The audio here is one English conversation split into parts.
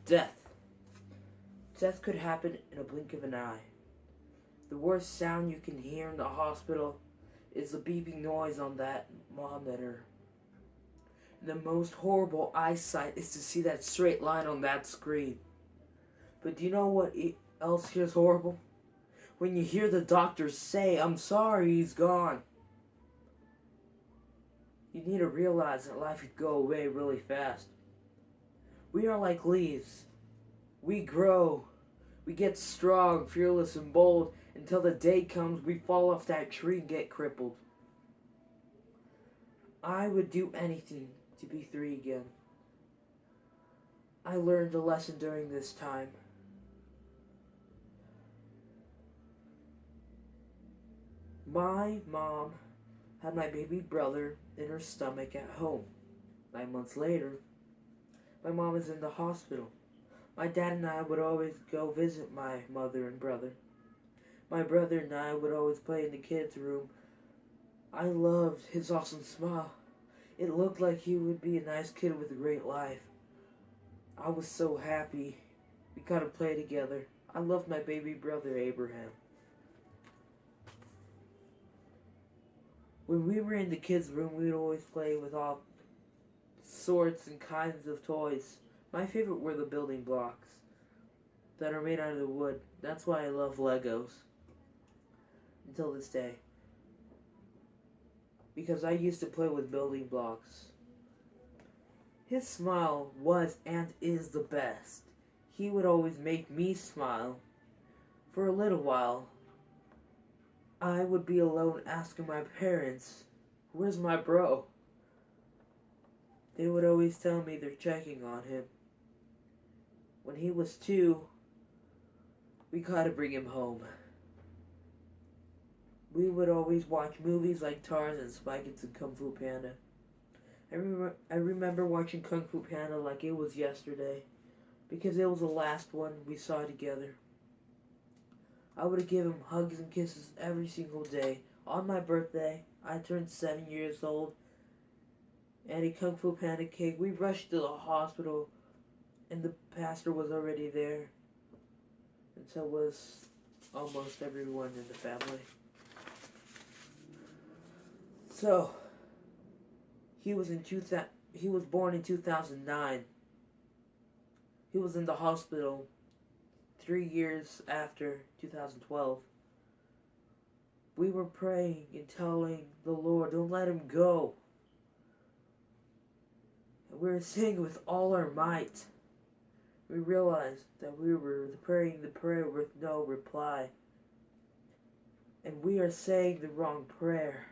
Death. Death could happen in a blink of an eye. The worst sound you can hear in the hospital is the beeping noise on that monitor. The most horrible eyesight is to see that straight line on that screen. But do you know what else is horrible? When you hear the doctor say, "I'm sorry, he's gone." You need to realize that life could go away really fast. We are like leaves. We grow. We get strong, fearless, and bold until the day comes we fall off that tree and get crippled. I would do anything to be 3 again. I learned a lesson during this time. My mom had my baby brother in her stomach at home. 9 months later, my mom is in the hospital. My dad and I would always go visit my mother and brother. My brother and I would always play in the kids' room. I loved his awesome smile. It looked like he would be a nice kid with a great life. I was so happy we got to play together. I loved my baby brother Abraham. When we were in the kids' room, we would always play with all sorts and kinds of toys. My favorite were the building blocks that are made out of the wood. That's why I love Legos until this day. Because I used to play with building blocks. His smile was and is the best. He would always make me smile. For a little while, I would be alone asking my parents, "Where's my bro?" They would always tell me they're checking on him. When he was 2, we gotta bring him home. We would always watch movies like Tarzan, Spy Kids, and Kung Fu Panda. I remember watching Kung Fu Panda like it was yesterday, because it was the last one we saw together. I would give him hugs and kisses every single day. On my birthday, I turned 7 years old, and a Kung Fu Panda cake. We rushed to the hospital, and the pastor was already there, and so was almost everyone in the family. So, he was born in 2009. He was in the hospital 3 years after 2012. We were praying and telling the Lord, "Don't let him go." And we were singing with all our might. We realized that we were praying the prayer with no reply. And we are saying the wrong prayer.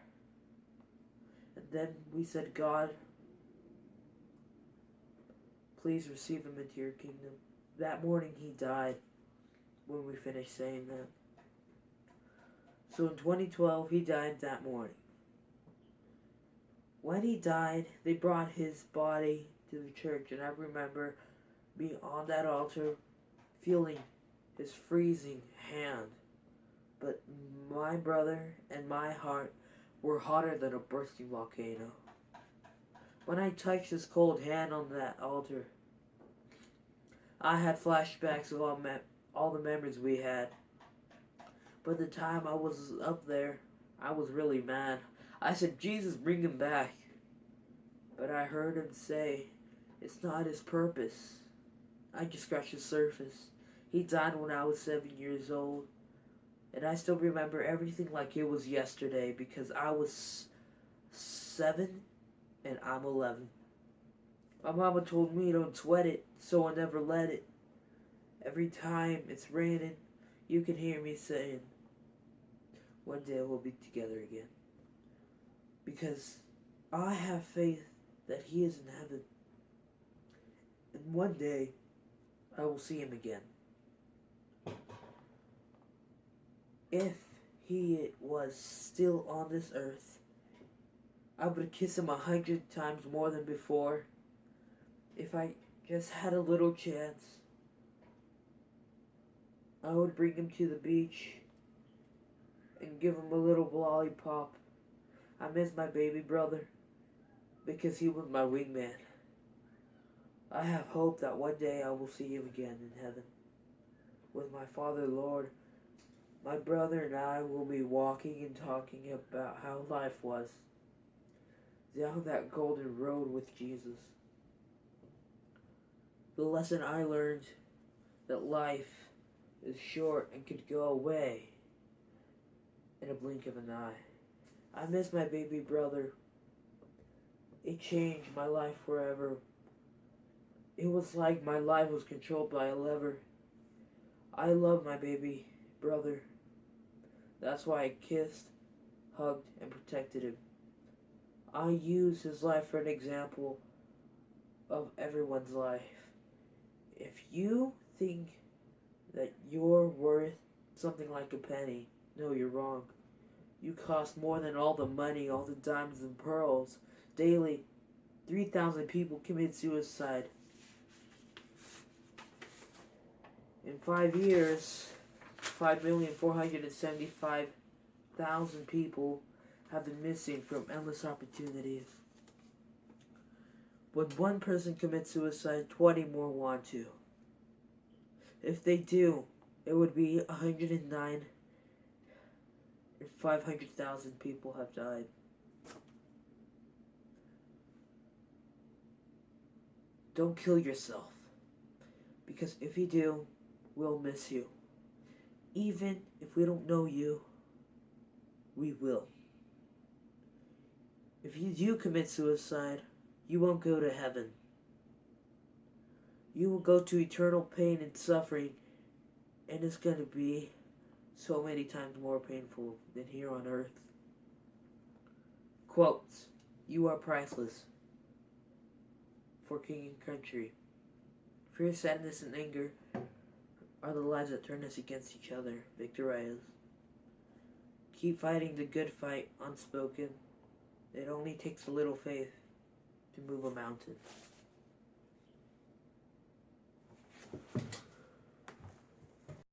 And then we said, "God, please receive him into your kingdom." That morning he died when we finished saying that. So in 2012, he died that morning. When he died, they brought his body to the church, and I remember being on that altar, feeling his freezing hand. But my brother and my heart were hotter than a bursting volcano. When I touched his cold hand on that altar, I had flashbacks of all the memories we had. But the time I was up there, I was really mad. I said, "Jesus, bring him back." But I heard him say, "It's not his purpose." I just scratched the surface. He died when I was 7 years old. And I still remember everything like it was yesterday, because I was 7 and I'm 11. My mama told me, "Don't sweat it," so I never let it. Every time it's raining, you can hear me saying, "One day we'll be together again." Because I have faith that he is in heaven. And one day, I will see him again. If he was still on this earth, I would kiss him 100 times more than before. If I just had a little chance, I would bring him to the beach and give him a little lollipop. I miss my baby brother because he was my wingman. I have hope that one day I will see you again in heaven. With my Father, Lord, my brother and I will be walking and talking about how life was, down that golden road with Jesus. The lesson I learned that life is short and could go away in a blink of an eye. I miss my baby brother. It changed my life forever. It was like my life was controlled by a lever. I love my baby brother. That's why I kissed, hugged, and protected him. I use his life for an example of everyone's life. If you think that you're worth something like a penny, no, you're wrong. You cost more than all the money, all the diamonds and pearls. Daily, 3,000 people commit suicide. In 5 years, 5,475,000 people have been missing from endless opportunities. When one person commits suicide, 20 more want to. If they do, it would be 109 and 500,000 people have died. Don't kill yourself, because if you do, we'll miss you. Even if we don't know you, we will. If you do commit suicide, you won't go to heaven. You will go to eternal pain and suffering, and it's going to be so many times more painful than here on earth. Quotes, you are priceless for king and country. Fear, sadness, and anger are the lies that turn us against each other. Victor Reyes. Keep fighting the good fight, unspoken. It only takes a little faith to move a mountain.